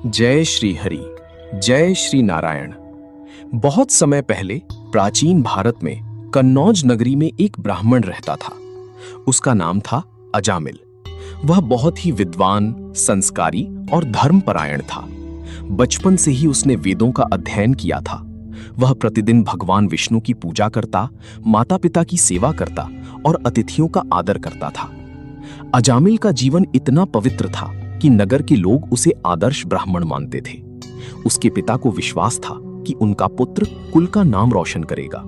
जय श्री हरि, जय श्री नारायण। बहुत समय पहले प्राचीन भारत में कन्नौज नगरी में एक ब्राह्मण रहता था। उसका नाम था अजामिल। वह बहुत ही विद्वान, संस्कारी और धर्मपरायण था। बचपन से ही उसने वेदों का अध्ययन किया था। वह प्रतिदिन भगवान विष्णु की पूजा करता, माता पिता की सेवा करता और अतिथियों का आदर करता था। अजामिल का जीवन इतना पवित्र था कि नगर के लोग उसे आदर्श ब्राह्मण मानते थे। उसके पिता को विश्वास था कि उनका पुत्र कुल का नाम रोशन करेगा।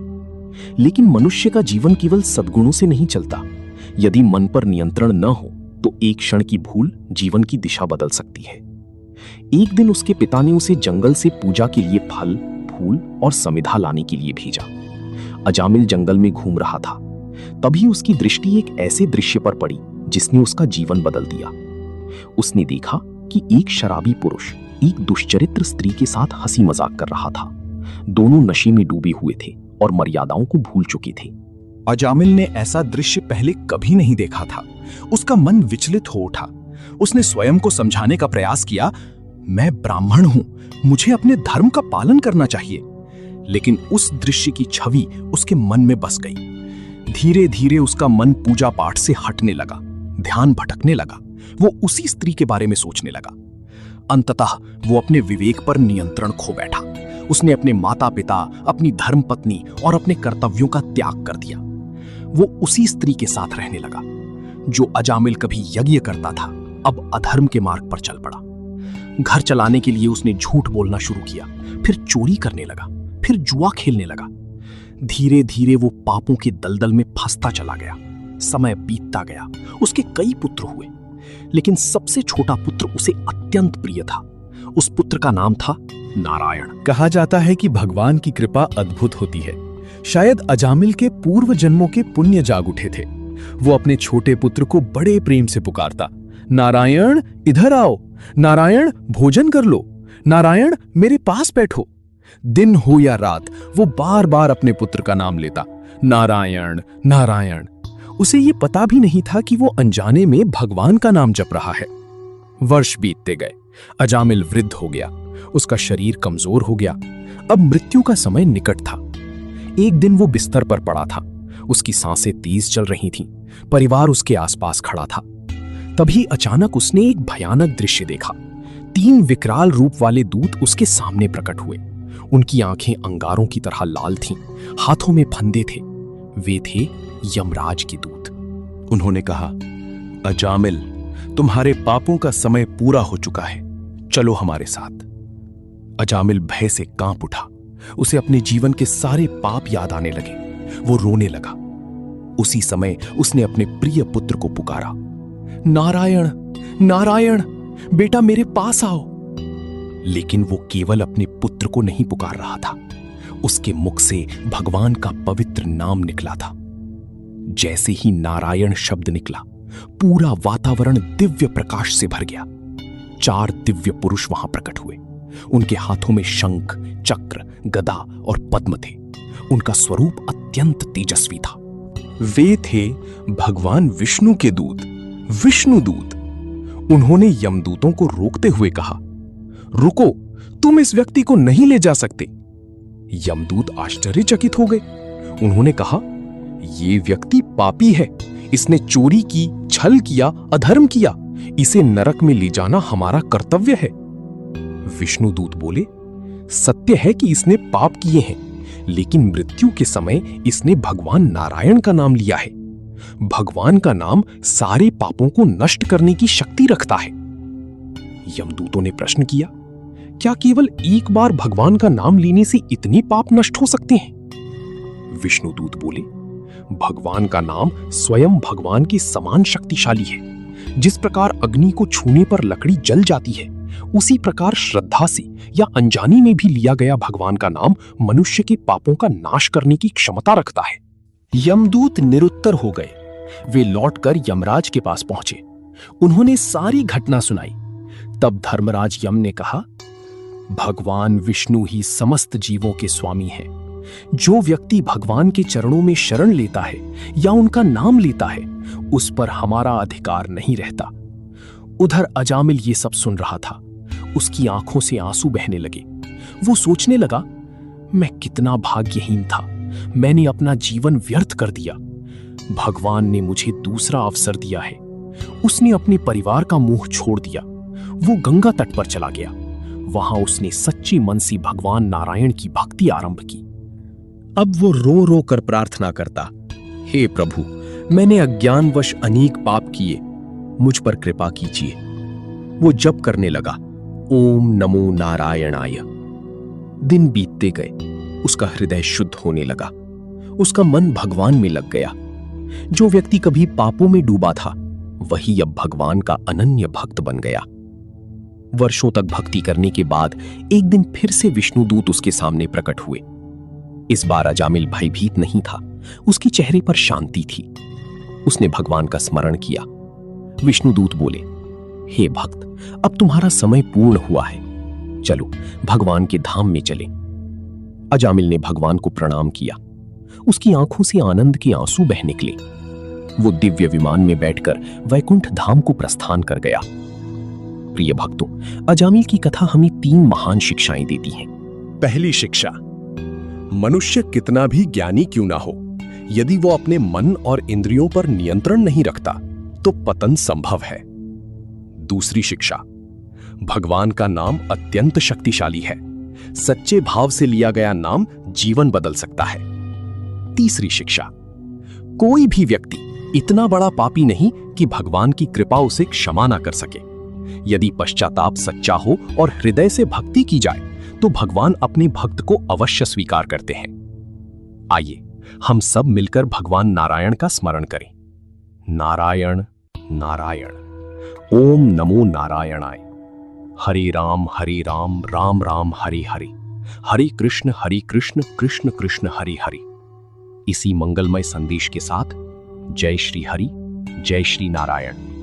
लेकिन मनुष्य का जीवन केवल सद्गुणों से नहीं चलता। यदि मन पर नियंत्रण न हो तो एक क्षण की भूल जीवन की दिशा बदल सकती है। एक दिन उसके पिता ने उसे जंगल से पूजा के लिए फल, फूल और समिधा लाने के लिए भेजा। अजामिल जंगल में घूम रहा था। तभी उसकी दृष्टि एक ऐसे दृश्य पर पड़ी जिसने उसका जीवन बदल दिया। उसने देखा कि एक शराबी पुरुष एक दुष्चरित्र स्त्री के साथ हंसी मजाक कर रहा था। दोनों नशे में डूबे हुए थे और मर्यादाओं को भूल चुके थे। अजामिल ने ऐसा दृश्य पहले कभी नहीं देखा था। उसका मन विचलित हो उठा। उसने स्वयं को समझाने का प्रयास किया, मैं ब्राह्मण हूं, मुझे अपने धर्म का पालन करना चाहिए। लेकिन उस दृश्य की छवि उसके मन में बस गई। धीरे धीरे उसका मन पूजा पाठ से हटने लगा, ध्यान भटकने लगा। वो उसी स्त्री के बारे में सोचने लगा। अंततः वो अपने विवेक पर नियंत्रण खो बैठा। उसने अपने माता पिता, अपनी धर्मपत्नी और अपने कर्तव्यों का त्याग कर दिया। वो उसी स्त्री के साथ रहने लगा। जो अजामिल कभी यज्ञ करता था, अब अधर्म के मार्ग पर चल पड़ा। घर चलाने के लिए उसने झूठ बोलना शुरू किया, फिर चोरी करने लगा, फिर जुआ खेलने लगा। धीरे धीरे वो पापों के दलदल में फंसता चला गया। समय बीतता गया। उसके कई पुत्र हुए, लेकिन सबसे छोटा पुत्र उसे अत्यंत प्रिय था। उस पुत्र का नाम था नारायण। कहा जाता है कि भगवान की कृपा अद्भुत होती है। शायद अजामिल के पूर्व जन्मों के पुण्य जाग उठे थे। वो अपने छोटे पुत्र को बड़े प्रेम से पुकारता, नारायण इधर आओ, नारायण भोजन कर लो, नारायण मेरे पास बैठो। दिन हो या रात वो बार बार अपने पुत्र का नाम लेता, नारायण नारायण। उसे ये पता भी नहीं था कि वो अनजाने में भगवान का नाम जप रहा है। वर्ष बीतते गए। अजामिल वृद्ध हो गया। उसका शरीर कमजोर हो गया। अब मृत्यु का समय निकट था। एक दिन वो बिस्तर पर पड़ा था। उसकी सांसें तेज चल रही थीं। परिवार उसके आसपास खड़ा था। तभी अचानक उसने एक भयानक दृश्य देखा। 3 विकराल रूप वाले दूत उसके सामने प्रकट हुए। उनकी आंखें अंगारों की तरह लाल थीं, हाथों में फंदे थे। वे थे यमराज के दूत। उन्होंने कहा, अजामिल, तुम्हारे पापों का समय पूरा हो चुका है, चलो हमारे साथ। अजामिल भय से कांप उठा। उसे अपने जीवन के सारे पाप याद आने लगे। वो रोने लगा। उसी समय उसने अपने प्रिय पुत्र को पुकारा, नारायण नारायण बेटा मेरे पास आओ। लेकिन वो केवल अपने पुत्र को नहीं पुकार रहा था। उसके मुख से भगवान का पवित्र नाम निकला था। जैसे ही नारायण शब्द निकला, पूरा वातावरण दिव्य प्रकाश से भर गया। 4 दिव्य पुरुष वहां प्रकट हुए। उनके हाथों में शंख, चक्र, गदा और पद्म थे। उनका स्वरूप अत्यंत तेजस्वी था। वे थे भगवान विष्णु के दूत, विष्णुदूत। उन्होंने यमदूतों को रोकते हुए कहा, रुको, तुम इस व्यक्ति को नहीं ले जा सकते। यमदूत आश्चर्यचकित हो गए। उन्होंने कहा, ये व्यक्ति पापी है। इसने चोरी की, छल किया, अधर्म किया। इसे नरक में ले जाना हमारा कर्तव्य है। विष्णुदूत बोले, सत्य है कि इसने पाप किए हैं, लेकिन मृत्यु के समय इसने भगवान नारायण का नाम लिया है। भगवान का नाम सारे पापों को नष्ट करने की शक्ति रखता है। यमदूतों ने प्रश्न किया, क्या केवल एक बार भगवान का नाम लेने से इतने पाप नष्ट हो सकते हैं? विष्णुदूत बोले, भगवान का नाम स्वयं भगवान के समान शक्तिशाली है। जिस प्रकार अग्नि को छूने पर लकड़ी जल जाती है, उसी प्रकार श्रद्धा से या अनजाने में भी लिया गया भगवान का नाम मनुष्य के पापों का नाश करने की क्षमता रखता है। यमदूत निरुत्तर हो गए। वे लौटकर यमराज के पास पहुंचे। उन्होंने सारी घटना सुनाई। तब धर्मराज यम ने कहा, भगवान विष्णु ही समस्त जीवों के स्वामी हैं। जो व्यक्ति भगवान के चरणों में शरण लेता है या उनका नाम लेता है, उस पर हमारा अधिकार नहीं रहता। उधर अजामिल ये सब सुन रहा था। उसकी आंखों से आंसू बहने लगे। वो सोचने लगा, मैं कितना भाग्यहीन था, मैंने अपना जीवन व्यर्थ कर दिया। भगवान ने मुझे दूसरा अवसर दिया है। उसने अपने परिवार का मुंह छोड़ दिया। वो गंगा तट पर चला गया। वहां उसने सच्चे मन से भगवान नारायण की भक्ति आरंभ की। अब वो रो रो कर प्रार्थना करता, हे प्रभु, मैंने अज्ञानवश अनेक पाप किए, मुझ पर कृपा कीजिए। वो जप करने लगा, ओम नमो नारायणाय। दिन बीतते गए, उसका हृदय शुद्ध होने लगा। उसका मन भगवान में लग गया। जो व्यक्ति कभी पापों में डूबा था, वही अब भगवान का अनन्य भक्त बन गया। वर्षों तक भक्ति करने के बाद एक दिन फिर से विष्णुदूत उसके सामने प्रकट हुए। इस बार अजामिल भयभीत नहीं था, उसके चेहरे पर शांति थी। उसने भगवान का स्मरण किया। विष्णुदूत बोले, हे भक्त, अब तुम्हारा समय पूर्ण हुआ है, चलो भगवान के धाम में चले। अजामिल ने भगवान को प्रणाम किया। उसकी आंखों से आनंद के आंसू बह निकले। वो दिव्य विमान में बैठकर वैकुंठ धाम को प्रस्थान कर गया। प्रिय भक्तों, अजामिल की कथा हमें 3 महान शिक्षाएं देती है। पहली शिक्षा, मनुष्य कितना भी ज्ञानी क्यों ना हो, यदि वो अपने मन और इंद्रियों पर नियंत्रण नहीं रखता तो पतन संभव है। दूसरी शिक्षा, भगवान का नाम अत्यंत शक्तिशाली है। सच्चे भाव से लिया गया नाम जीवन बदल सकता है। तीसरी शिक्षा, कोई भी व्यक्ति इतना बड़ा पापी नहीं कि भगवान की कृपा उसे क्षमा ना कर सके। यदि पश्चाताप सच्चा हो और हृदय से भक्ति की जाए तो भगवान अपने भक्त को अवश्य स्वीकार करते हैं। आइए हम सब मिलकर भगवान नारायण का स्मरण करें। नारायण नारायण, ओम नमो नारायणाय। हरे राम राम राम हरे हरे, हरे कृष्ण कृष्ण कृष्ण हरे हरे। इसी मंगलमय संदेश के साथ जय श्री हरि, जय श्री नारायण।